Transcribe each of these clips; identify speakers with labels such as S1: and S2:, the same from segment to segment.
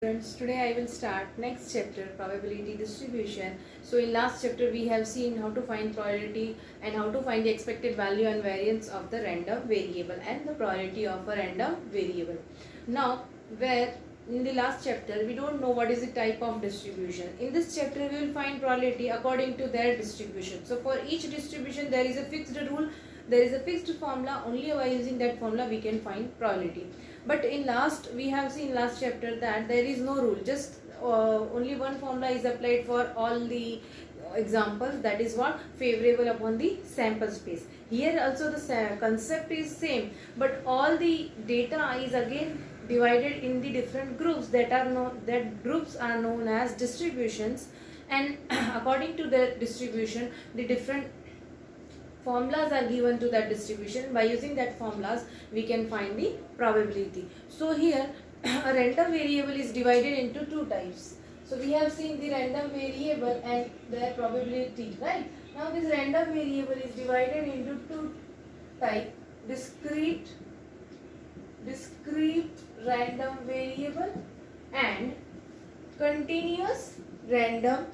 S1: Friends, today I will start next chapter, probability distribution. So in last chapter we have seen how to find probability and how to find the expected value and variance of the random variable and the probability of a random variable. Now where in the last chapter we don't know what is the type of distribution. In this chapter we will find probability according to their distribution. So for each distribution there is a fixed rule, there is a fixed formula. Only by using that formula we can find probability. But in last we have seen last chapter that there is no rule, just only one formula is applied for all the examples, that is what favorable upon the sample space. Here also the concept is same, but all the data is again divided in the different groups that groups are known as distributions, and according to their distribution the different formulas are given to that distribution. By using that formulas we can find the probability. So here a random variable is divided into two types. So we have seen the random variable and their probability, right? Now this random variable is divided into two types: discrete random variable and continuous random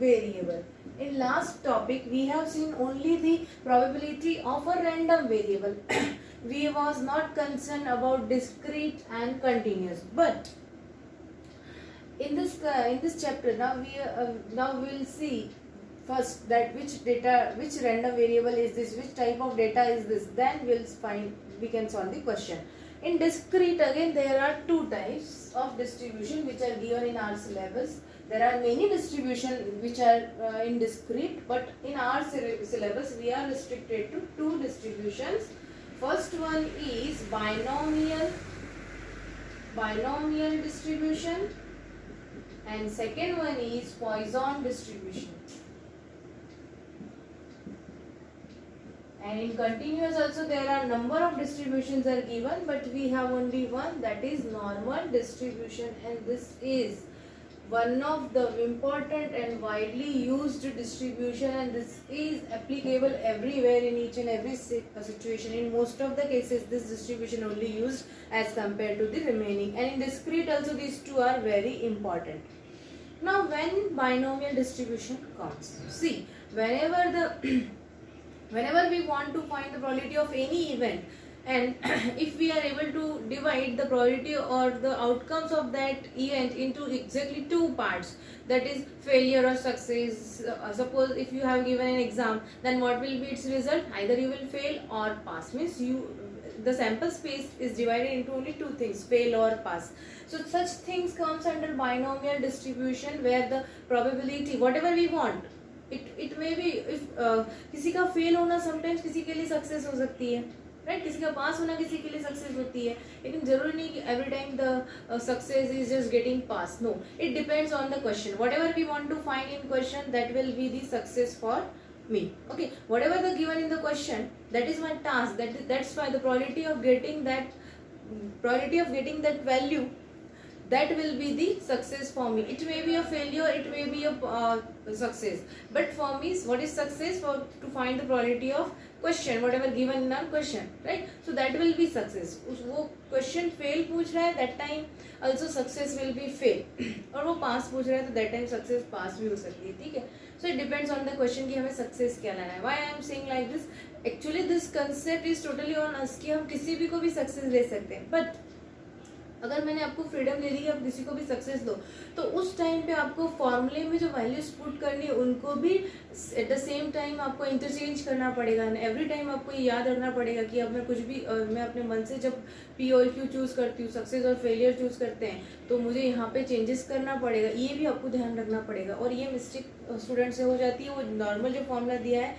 S1: variable. In last topic we have seen only the probability of a random variable. We was not concerned about discrete and continuous, but in this chapter now we will see first that which random variable is this, which type of data is this, then we can solve the question. In discrete, again there are two types of distribution which are given in our syllabus. There are many distribution which are in discrete, but in our syllabus we are restricted to two distributions. First one is binomial distribution, and second one is Poisson distribution. And in continuous also there are number of distributions are given, but we have only one, that is normal distribution, and this is one of the important and widely used distribution, and this is applicable everywhere in each and every situation. In most of the cases this distribution only used as compared to the remaining, and in discrete also these two are very important. Now when binomial distribution comes, see, whenever we want to find the probability of any event, and if we are able to divide the probability or the outcomes of that event into exactly two parts, that is failure or success. Suppose if you have given an exam, then what will be its result? Either you will fail or pass. Means the sample space is divided into only two things, fail or pass. So such things comes under binomial distribution, where the probability whatever we want, it may be, if किसी का fail होना sometimes किसी के लिए success हो सकती है, right? किसी का पास होना किसी के लिए सक्सेस होती है, लेकिन जरूरी नहीं कि every time the success is just getting pass. No, it depends on the question. Whatever we want to find in question, that will be the success for me. Okay, whatever the given in the question, that is my task. That's why the probability of getting that value, that will be the success for me. It may be a failure, it may be a success, but for me what is success? To find the probability of question, whatever given in our question, right? So that will be success. वो question fail पूछ रहा है, that time also success will be fail. और वो pass पूछ रहा है, तो that time success pass भी हो सकती है. ठीक है? So it depends on the question कि हमें success क्या लाना है. Why I am saying like this? Actually this concept is totally on us कि हम किसी भी को भी success ले सकते हैं. But अगर मैंने आपको फ्रीडम दे दी कि आप किसी को भी सक्सेस दो, तो उस टाइम पे आपको फॉर्मूले में जो वैल्यूज पुट करनी है उनको भी एट द सेम टाइम आपको इंटरचेंज करना पड़ेगा. एवरी टाइम आपको ये याद रखना पड़ेगा कि अब मैं कुछ भी मैं अपने मन से जब पी और क्यू चूज़ करती हूँ, सक्सेस और फेलियर चूज़ करते हैं, तो मुझे यहाँ पे चेंजेस करना पड़ेगा. ये भी आपको ध्यान रखना पड़ेगा. और ये मिस्टेक स्टूडेंट से हो जाती है, वो नॉर्मल जो फॉर्मूला दिया है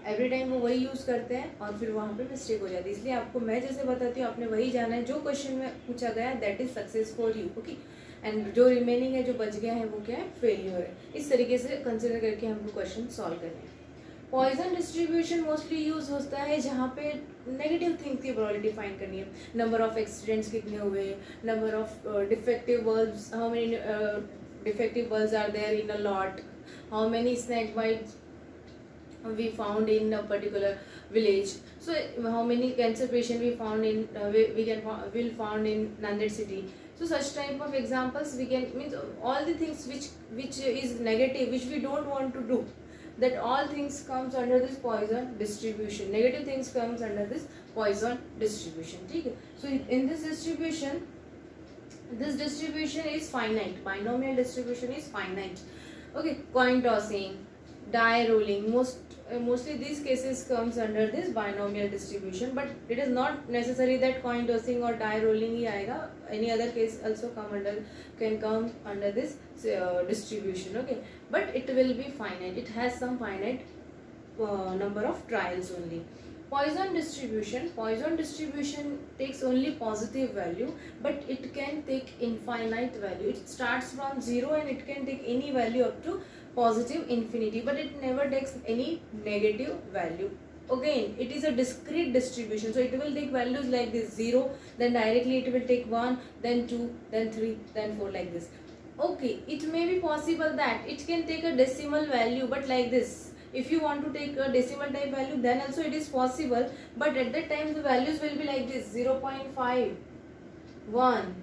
S1: एवरी टाइम वो वही यूज़ करते हैं और फिर वहाँ पे मिस्टेक हो जाती है. इसलिए आपको मैं जैसे बताती हूँ, आपने वही जाना है जो क्वेश्चन में पूछा गया है, that is success for you. Okay, and जो रिमेनिंग है, जो बच गया है, वो क्या है? फेलियर है. इस तरीके से कंसिडर करके हमको क्वेश्चन सॉल्व करने हैं. पॉइजन डिस्ट्रीब्यूशन मोस्टली यूज होता है जहाँ पे नेगेटिव थिंग की प्रोबेबिलिटी फाइंड करनी है. नंबर ऑफ एक्सीडेंट्स कितने हुए, number of defective verbs, how many defective verbs are there in a lot, how many snack bites we found in a particular village. So how many cancer patient we found in will found in Nanded city. So such type of examples we can, means all the things which is negative, which we don't want to do, that all things comes under this Poisson distribution. Negative things comes under this Poisson distribution. Okay? So in this distribution is finite. Binomial distribution is finite. Okay, coin tossing, die rolling, mostly these cases comes under this binomial distribution, but it is not necessary that coin tossing or die rolling hi aayega. Any other case also can come under this distribution. Okay, but it will be finite. It has some finite number of trials only. Poisson distribution takes only positive value, but it can take infinite value. It starts from 0 and it can take any value up to positive infinity, but it never takes any negative value. Again, it is a discrete distribution, so it will take values like this 0, then directly it will take 1, then 2, then 3, then 4, like this. Okay, it may be possible that it can take a decimal value, but like this. If you want to take a decimal type value, then also it is possible, but at that time the values will be like this: 0.5, 1,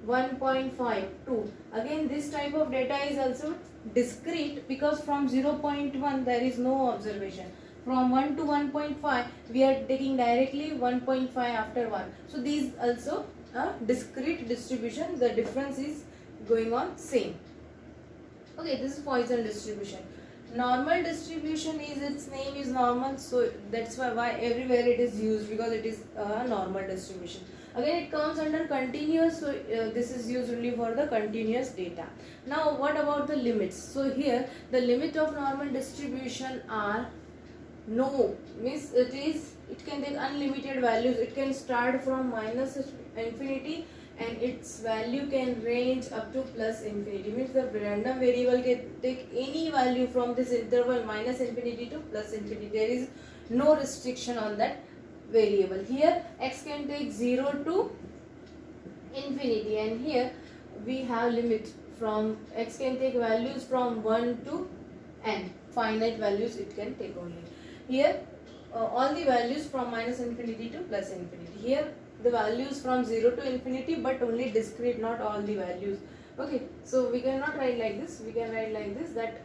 S1: 1.5, 2. Again, this type of data is also discrete, because from 0.1 there is no observation. From 1 to 1.5 we are taking directly 1.5 after 1. So these also a discrete distribution, the difference is going on same. Okay, this is Poisson distribution. Normal distribution is, its name is normal, so that's why everywhere it is used, because it is a normal distribution. Again, it comes under continuous, so this is used only for the continuous data. Now what about the limits? So here the limit of normal distribution are no, means it can take unlimited values. It can start from minus infinity and its value can range up to plus infinity. Means the random variable can take any value from this interval minus infinity to plus infinity. There is no restriction on that variable. Here x can take 0 to infinity, and here we have limit from x can take values from 1 to n. Finite values it can take only. Here all the values from minus infinity to plus infinity. Here the values from 0 to infinity, but only discrete, not all the values. Okay, so we cannot write like this. We can write like this, that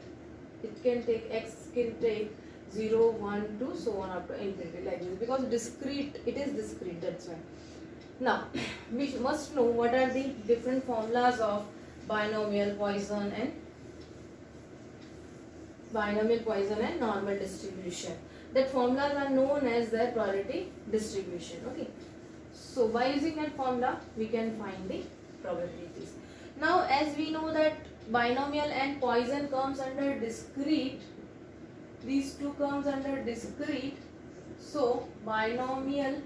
S1: it can take, x can take 0, 1, 2, so on up to infinity, like this, because discrete, it is discrete, that's why. Now we must know what are the different formulas of binomial, Poisson and normal distribution. That formulas are known as the probability distribution. Okay, so by using that formula we can find the probabilities. Now as we know that binomial and Poisson comes under discrete, these two comes under discrete, so binomial's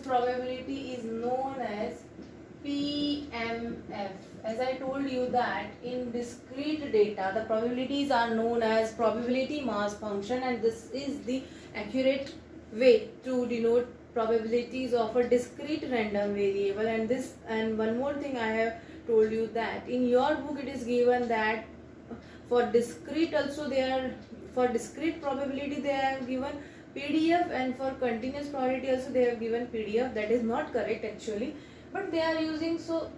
S1: probability is known as PMF. As I told you that in discrete data the probabilities are known as probability mass function, and this is the accurate way to denote probabilities of a discrete random variable. And one more thing I have told you, that in your book it is given that for discrete also for discrete probability they have given PDF, and for continuous probability also they have given PDF. That is not correct actually, but they are using, so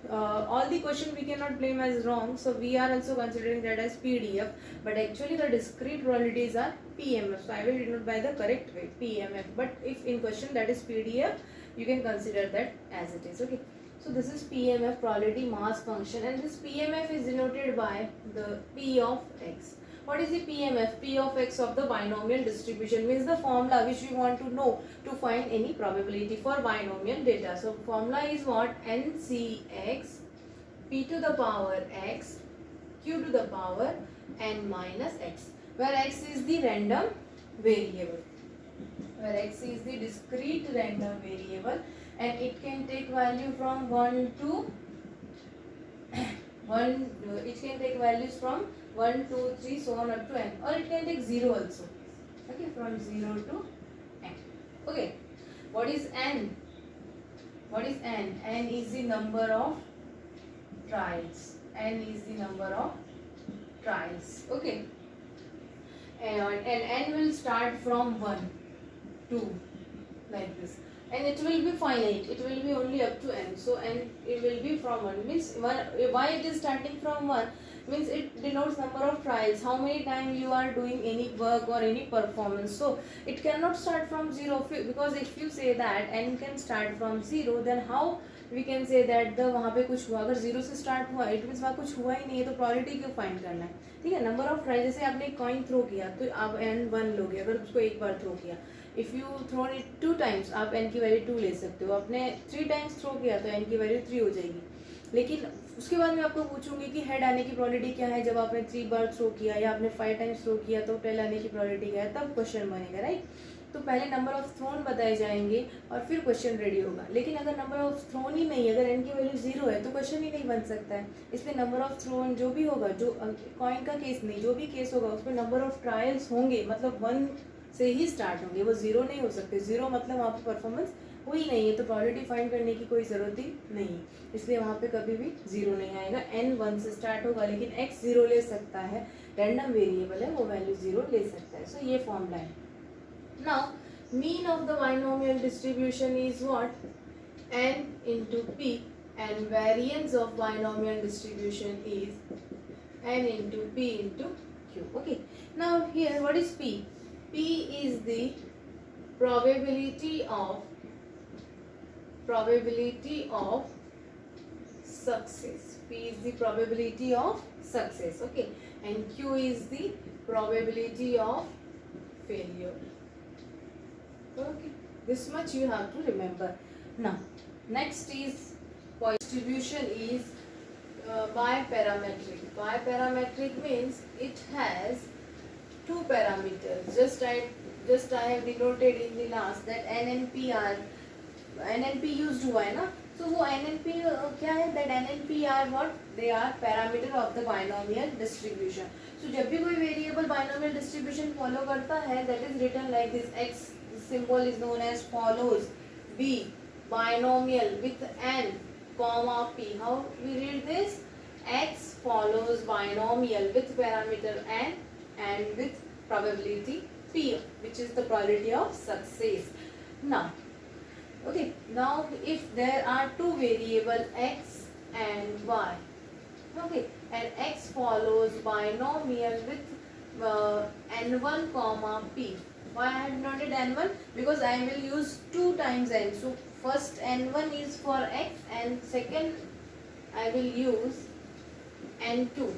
S1: all the question we cannot blame as wrong, so we are also considering that as PDF, but actually the discrete probabilities are PMF. So I will denote by the correct way, PMF, but if in question that is PDF, you can consider that as it is. Okay, so this is PMF, probability mass function, and this PMF is denoted by the P of x. What is the PMF? P of x of the binomial distribution, means the formula which we want to know to find any probability for binomial data. So formula is what? NCX P to the power x Q to the power n minus x, where x is the random variable, where x is the discrete random variable, and it can take value from 1 to 1, it can take values from 1, 2, 3, so on up to n, or it can take 0 also. Okay, from 0 to n. Okay, what is n? What is n? N is the number of trials. N is the number of trials. Okay, and n will start from 1, 2, like this, and it will be finite, it will be only up to n. So n it will be from 1 means why it is starting from 1 means it denotes number of trials, how many times you are doing any work or any performance. So it cannot start from 0 because if you say that n can start from 0 then how we can say that the वहाँ पे कुछ हुआ, अगर 0 से start हुआ it means वहाँ कुछ हुआ ही नहीं है, तो प्रोबेबिलिटी क्यों फाइंड करना है. ठीक है, नंबर ऑफ ट्राई, जैसे आपने कॉइन थ्रो किया तो आप n1 लोगे अगर उसको एक बार थ्रो किया. If you throw it 2 times आप n की वैल्यू 2 ले सकते हो. आपने 3 टाइम्स थ्रो किया तो n की वैल्यू 3 हो जाएगी. लेकिन उसके बाद मैं आपको पूछूंगी कि हेड आने की प्रोबेबिलिटी क्या है जब आपने 3 बार थ्रो किया या आपने 5 टाइम्स थ्रो किया तो टेल आने की प्रोबेबिलिटी क्या है, तब क्वेश्चन बनेगा. राइट, तो पहले नंबर ऑफ थ्रोन बताए जाएंगे और फिर क्वेश्चन रेडी होगा. लेकिन अगर नंबर ऑफ थ्रोन ही नहीं, अगर n की वैल्यू 0 है तो क्वेश्चन ही नहीं बन सकता है. इसलिए नंबर ऑफ थ्रोन जो भी होगा, जो कॉइन का केस नहीं, जो भी केस होगा उसमें नंबर ऑफ ट्रायल्स होंगे, मतलब 1 से ही स्टार्ट होंगे, वो 0 नहीं हो सकते. 0 मतलब वहाँ पे परफॉर्मेंस हुई नहीं है, तो प्रोबेबिलिटी फाइंड करने की कोई ज़रूरत ही नहीं, इसलिए वहाँ पे कभी भी 0 नहीं आएगा. n 1 से स्टार्ट होगा लेकिन x 0 ले सकता है, रैंडम वेरिएबल है वो वैल्यू 0 ले सकता है. सो ये फॉर्मूला है. Now mean of the binomial distribution is what? n into p, and variance of binomial distribution is n into p into q. Okay, now here what is p? P is the probability of success. P is the probability of success. Okay, and q is the probability of failure. Okay, this much you have to remember. Now next is distribution is biparametric. Biparametric means it has 2 parameters. Just I have denoted in the last that NNP used हुआ है ना. So वो NNP क्या है? That NNP are what? They are parameter of the binomial distribution. So जब भी कोई variable binomial distribution follow करता है, that is written like this. X symbol is known as follows. B binomial with n comma p. How we read this? X follows binomial with parameter n and with probability p, which is the probability of success. Now, okay, now if there are 2 variable x and y, okay, and x follows binomial with n1 comma p. Why I have noted n1? Because I will use 2 times n. So first n1 is for x and second I will use n2.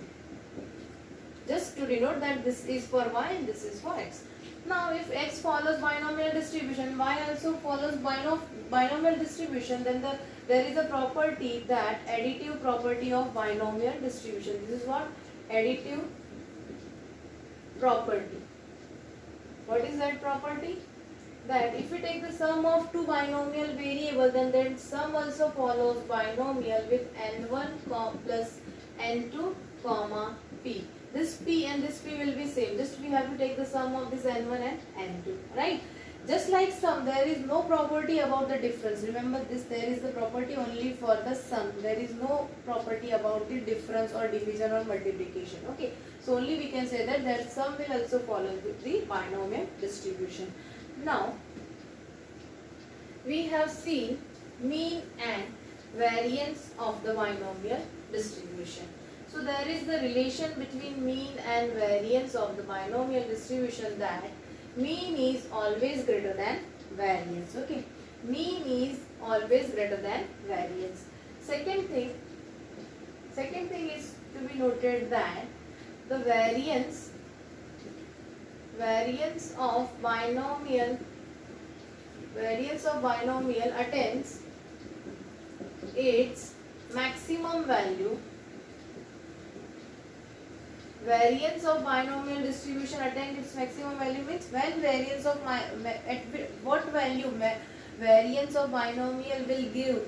S1: Just to denote that this is for y and this is for x. Now if x follows binomial distribution, y also follows binomial distribution, then there is a property, that additive property of binomial distribution. This is what? Additive property. What is that property? That if we take the sum of 2 binomial variables, then sum also follows binomial with n1 plus n2 comma p. This p and this p will be same. Just we have to take the sum of this n1 and n2. Right? Just like sum, there is no property about the difference. Remember this, there is the property only for the sum. There is no property about the difference or division or multiplication. Okay. So only we can say that sum will also follow with the binomial distribution. Now, we have seen mean and variance of the binomial distribution. So there is the relation between mean and variance of the binomial distribution, that mean is always greater than variance. Okay, mean is always greater than variance. Second thing is to be noted that the variance of binomial attains its maximum value. Variance of binomial distribution attains its maximum value means when variance of at what value variance of binomial will give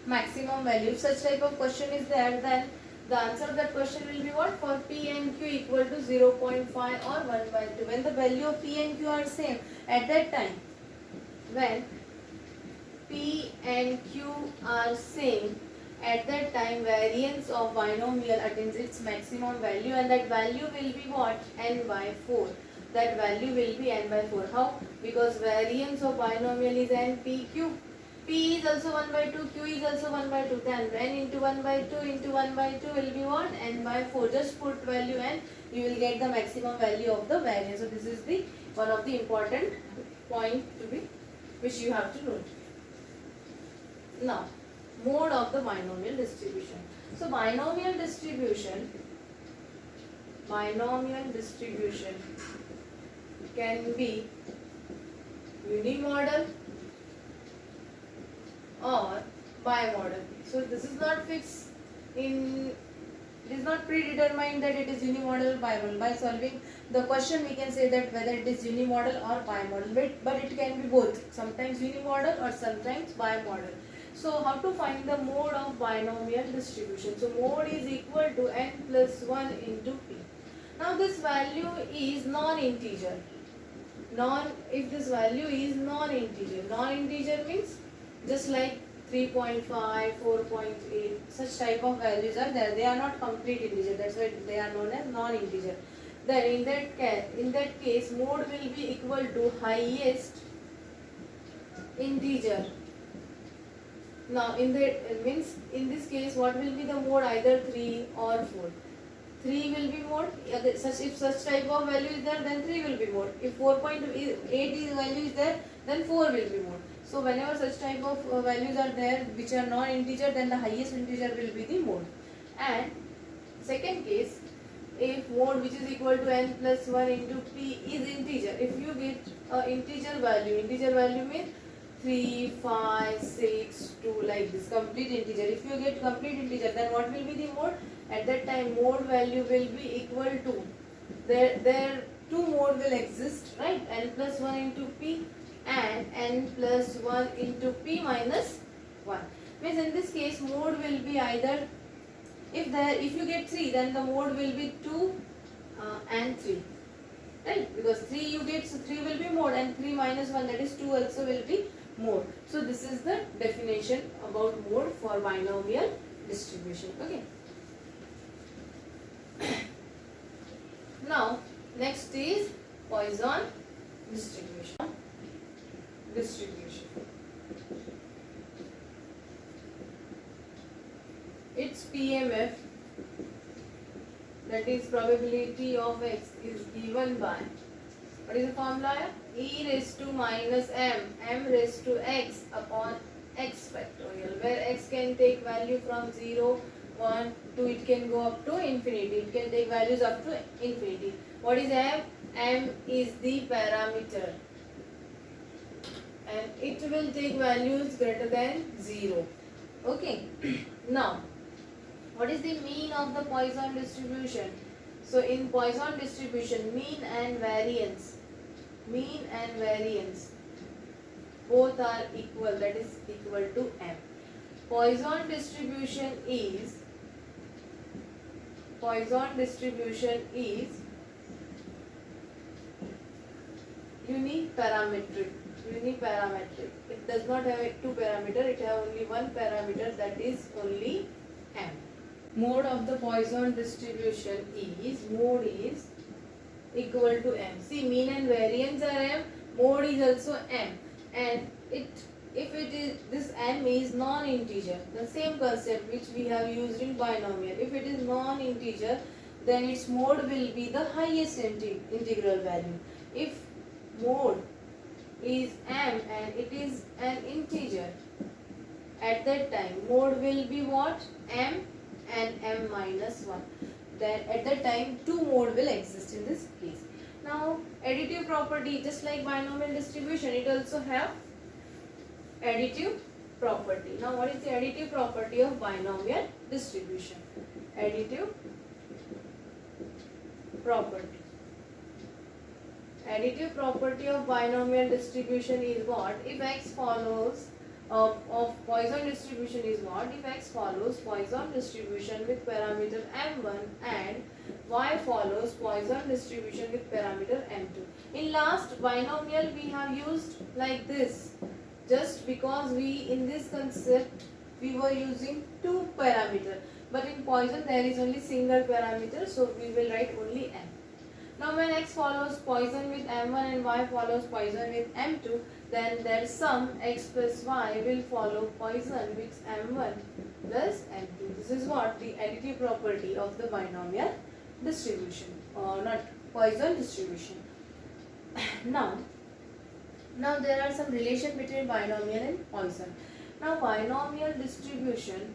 S1: maximum value. If such type of question is there, then the answer of that question will be what? For p and q equal to 0.5 or 1/2. When the value of p and q are same, at that time, when p and q are same, at that time variance of binomial attains its maximum value, and that value will be what? N by 4. that value will be n by 4. How? Because variance of binomial is n p q. P is also 1 by 2, Q is also 1 by 2. Then n into 1 by 2 into 1 by 2 will be what? N by 4. Just put value n, you will get the maximum value of the variance. So this is the one of the important point to be, which you have to note. Now, mode of the binomial distribution. So binomial distribution can be unimodal or bimodal. So this is not fixed in, it is not predetermined that it is unimodal or bimodal. By solving the question we can say that whether it is unimodal or bimodal, but it can be both, sometimes unimodal or sometimes bimodal. So how to find the mode of binomial distribution? So mode is equal to n plus 1 into p. Now this value is non-integer. If this value is non-integer means just like 3.5, 4.8, such type of values are there. They are not complete integer. That's why they are known as non-integer. Then in that case, mode will be equal to highest integer. Now in this case, what will be the mode? Either 3 or 4. 3 will be mode. If such type of value is there, then 3 will be mode. If 4.8 value is there, then 4 will be mode. So whenever such type of values are there which are non-integer, then the highest integer will be the mode. And second case, if mode which is equal to n plus 1 into p is integer, if you get integer value means 3, 5, 6, 2 like this, complete integer. If you get complete integer, then what will be the mode? At that time mode value will be equal to, there two mode will exist, right? N plus 1 into p and n plus 1 into p minus 1. Means in this case mode will be either, if you get 3, then the mode will be 2 and 3, right? Because 3 you get, so 3 will be mode, and 3 minus 1, that is 2, also will be mode. So this is the definition about mode for binomial distribution. Okay. Now next is Poisson distribution. Its PMF, that is probability of x, is given by, what is the formula? E raised to minus m raised to x upon x factorial, where x can take value from 0, 1, 2, it can go up to infinity. It can take values up to infinity. What is m? M is the parameter, and it will take values greater than 0. Okay. Now, what is the mean of the Poisson distribution? So in Poisson distribution, mean and variance both are equal, that is equal to m. Poisson distribution is uniparametric. It does not have two parameter, it has only one parameter, that is only m. Mode of the Poisson distribution is equal to m. See, mean and variance are m, mode is also m, and if it is, this m is non-integer, the same concept which we have used in binomial. If it is non-integer, then its mode will be the highest integral value. If mode is m and it is an integer, at that time mode will be what? M and m minus 1. Then at that time two mode will exist in this case. Now additive property, just like binomial distribution, it also have additive property. Now what is the additive property of binomial distribution? Additive property of binomial distribution is what? If x follows of Poisson distribution is what? If x follows Poisson distribution with parameter m1 and y follows Poisson distribution with parameter m2. In last binomial we have used like this, just because in this concept we were using two parameter, but in Poisson there is only single parameter, so we will write only m. Now when x follows Poisson with m1 and y follows Poisson with m2, then their sum x plus y will follow Poisson with m1 plus m2. This is what the additive property of the binomial distribution, or not Poisson distribution. Now there are some relation between binomial and Poisson. Now binomial distribution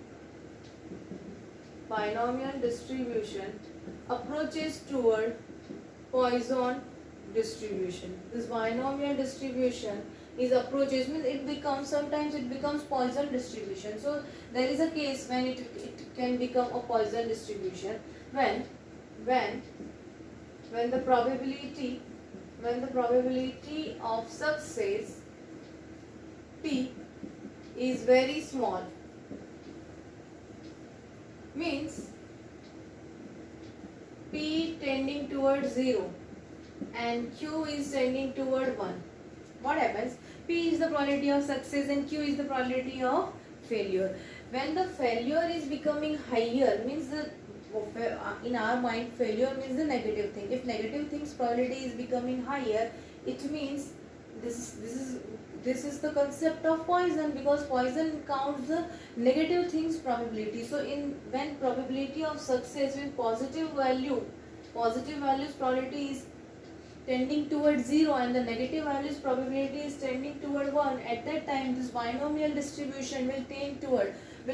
S1: approaches toward Poisson distribution. This binomial distribution is approaches, means it becomes, sometimes it becomes Poisson distribution. So there is a case when it can become a Poisson distribution when the probability of success P is very small, means P tending towards 0 and Q is tending toward 1. What happens? P is the probability of success and Q is the probability of failure. When the failure is becoming higher, means in our mind failure means the negative thing. If negative things probability is becoming higher, it means this is the concept of Poisson, because Poisson counts the negative things probability. So when probability of success with positive values probability is tending towards 0 and the negative values probability is tending toward 1, at that time this binomial distribution will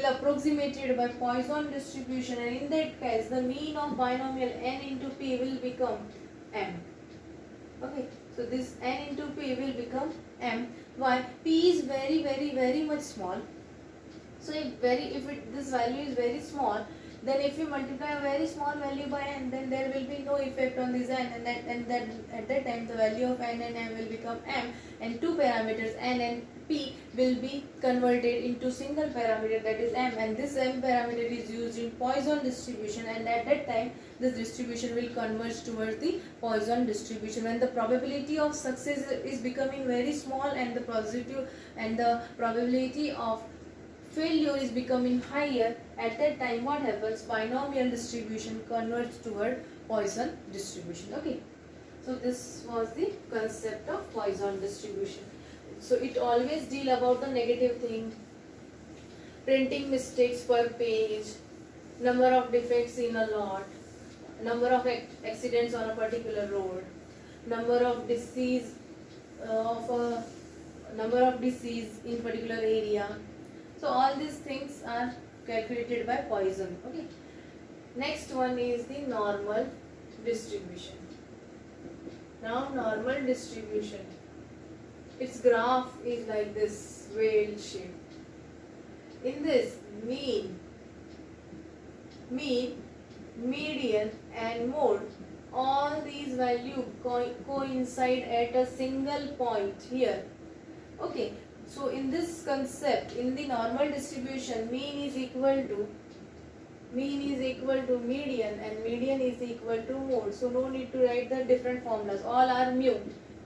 S1: approximated by Poisson distribution, and in that case the mean of binomial n into p will become m. Okay, so this n into p will become m. Why? P is very much small. So this value is very small, then if you multiply a very small value by n, then there will be no effect on this n, and that at that time the value of n and m will become m, and two parameters n and p will be converted into single parameter, that is m, and this m parameter is used in Poisson distribution, and at that time this distribution will converge towards the Poisson distribution. When the probability of success is becoming very small and the probability of failure is becoming higher, at that time what happens? Binomial distribution converges toward Poisson distribution. Okay, so this was the concept of Poisson distribution. So it always deal about the negative thing, printing mistakes per page, number of defects in a lot, number of accidents on a particular road, number of disease in particular area. So all these things are calculated by Poisson. Okay. Next one is the normal distribution. Now normal distribution, its graph is like this, whale shape. In this mean, median and mode, all these values coincide at a single point here. Okay. So in this concept, in the normal distribution, mean is equal to median and median is equal to mode. So no need to write the different formulas. All are mu.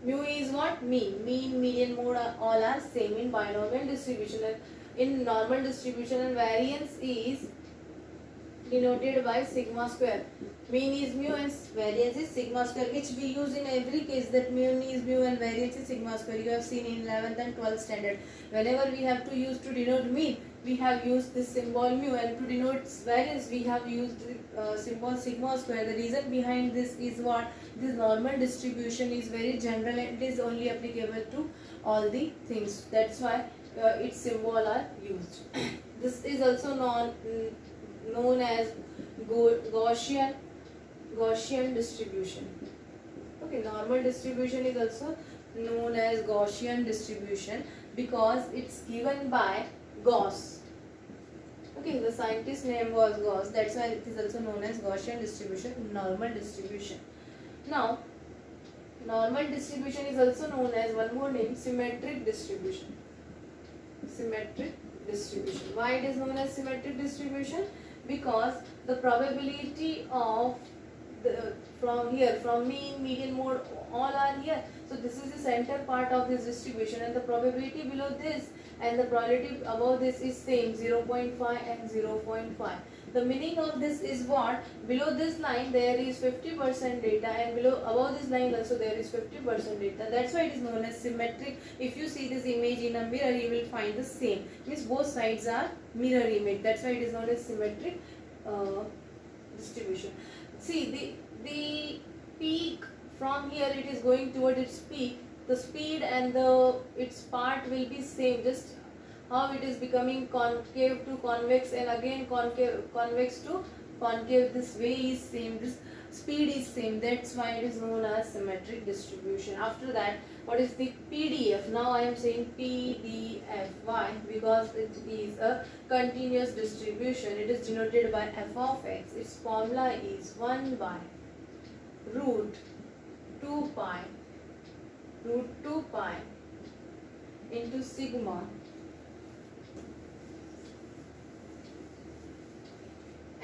S1: Mu is what? Mean, median, mode all are same in binomial distribution. And in normal distribution, and variance is denoted by sigma square. Mean is mu and variance is sigma square, which we use in every case, that mean is mu and variance is sigma square. You have seen in 11th and 12th standard. Whenever we have to use to denote mean, we have used this symbol mu, and to denote variance we have used symbol sigma square. The reason behind this is what? This normal distribution is very general and it is only applicable to all the things. That's why its symbol are used. This is also known as Gaussian distribution. Okay, normal distribution is also known as Gaussian distribution because it's given by Gauss. Okay, the scientist's name was Gauss. That's why it is also known as Gaussian distribution, normal distribution. Now, normal distribution is also known as one more name, symmetric distribution. Symmetric distribution. Why it is known as symmetric distribution? Because the probability of from mean, median, mode, all are here. So this is the center part of this distribution, and the probability below this and the probability above this is same 0.5 and 0.5. The meaning of this is what? Below this line there is 50% data, and below above this line also there is 50% data. That's why it is known as symmetric. If you see this image in a mirror, you will find the same. Means both sides are mirror image. That's why it is known as symmetric distribution. See the peak from here, it is going toward its peak. The speed and its part will be same. Just how it is becoming concave to convex and again convex to concave, this way is same, this speed is same. That's why it is known as symmetric distribution. After that, what is the PDF? Now I am saying PDF. Why? Because it is a continuous distribution. It is denoted by f of x. Its formula is 1 by root 2 pi into sigma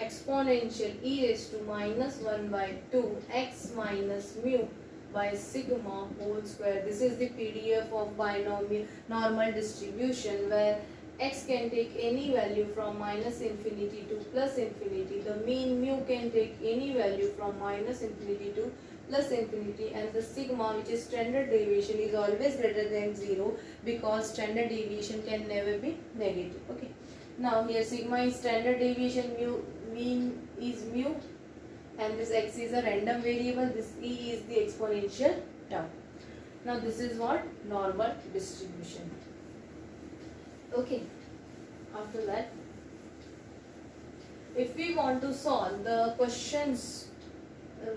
S1: exponential e raised to minus 1 by 2 x minus mu by sigma whole square. This is the PDF of binomial normal distribution, where x can take any value from minus infinity to plus infinity. The mean mu can take any value from minus infinity to plus infinity, and the sigma, which is standard deviation, is always greater than 0 because standard deviation can never be negative. Okay. Now here sigma is standard deviation, mean is mu, and this x is a random variable, this e is the exponential term. Now this is what? Normal distribution. Okay. After that, if we want to solve the questions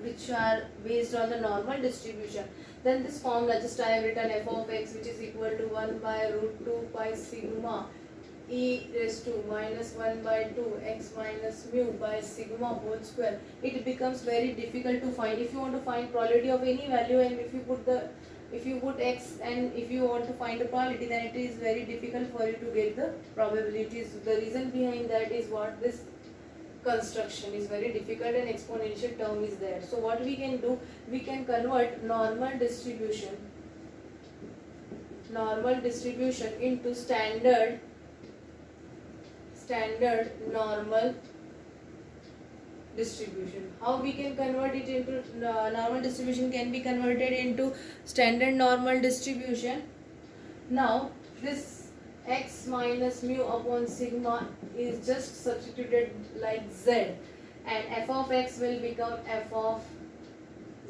S1: which are based on the normal distribution, then this formula, just I have written f of x, which is equal to 1 by root 2 pi sigma e raised to minus 1 by 2 x minus mu by sigma whole square. It becomes very difficult to find. If you want to find probability of any value, and if you put x and if you want to find the probability, then it is very difficult for you to get the probabilities. The reason behind that is what? This construction is very difficult and exponential term is there. So what we can do, we can convert normal distribution into standard normal distribution. How we can convert it into normal distribution? Can be converted into standard normal distribution. Now this x minus mu upon sigma is just substituted like z, and f of x will become f of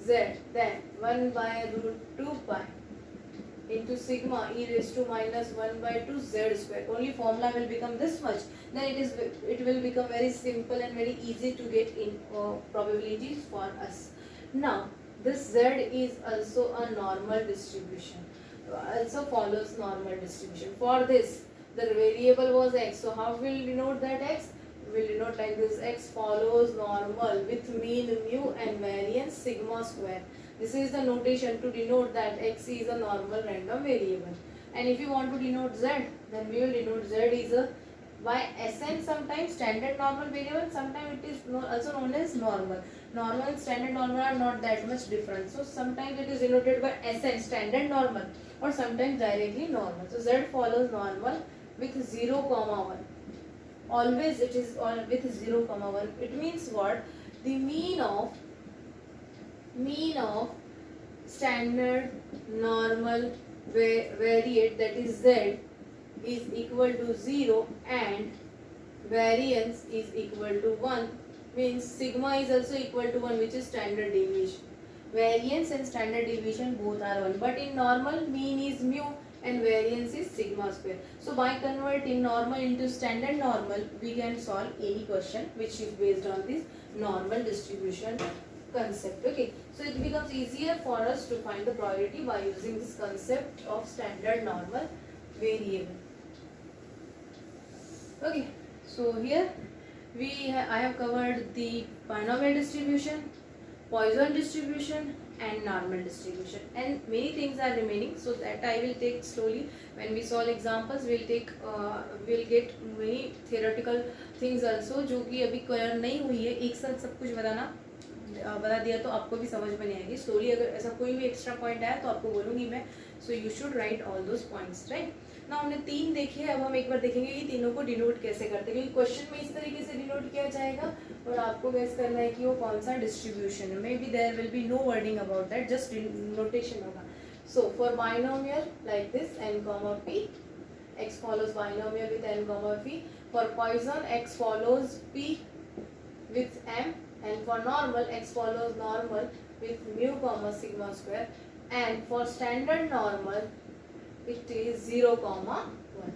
S1: z, then 1 by root 2 pi into sigma e raised to minus 1 by 2 z square. Only formula will become this much. Then it will become very simple and very easy to get in probabilities for us. Now this z is also a normal distribution, also follows normal distribution. For this, the variable was x, so how will denote that x? We will denote like this: x follows normal with mean mu and variance sigma square. This is the notation to denote that x is a normal random variable. And if you want to denote z, then we will denote z is a by Sn, sometimes standard normal variable, sometimes it is also known as normal. Normal and standard normal are not that much different. So sometimes it is denoted by Sn, standard normal, or sometimes directly normal. So z follows normal with 0, 1. Always it is with 0, 1. It means what? The mean of standard normal variate, that is z, is equal to 0 and variance is equal to 1. Means sigma is also equal to 1, which is standard deviation. Variance and standard deviation both are 1, but in normal, mean is mu and variance is sigma square. So by converting normal into standard normal, we can solve any question which is based on this normal distribution concept. Okay, so it becomes easier for us to find the probability by using this concept of standard normal variable. Okay, so here I have covered the binomial distribution, Poisson distribution and normal distribution, and many things are remaining, so that I will take slowly. When we solve examples, we'll get many theoretical things also जो कि अभी clear नहीं हुई है. एक साथ सब कुछ बता दिया तो आपको भी समझ में नहीं आएगी. स्लोली अगर ऐसा कोई भी एक्स्ट्रा पॉइंट आया तो आपको बोलूँगी मैं. So you should write all those points, right? ना हमने 3 देखे, अब हम एक बार देखेंगे कि तीनों को डिनोट कैसे करते हैं, क्योंकि क्वेश्चन में इस तरीके से डिनोट किया जाएगा और आपको गैस करना है कि वो कौन सा डिस्ट्रीब्यूशन है. May be there will be no wording about that, just notation होगा. So for binomial like this n comma p, x follows binomial with n comma p. For Poisson, x follows p with m, and for normal, x follows normal with mu comma sigma square, and for standard normal it is 0 comma 1.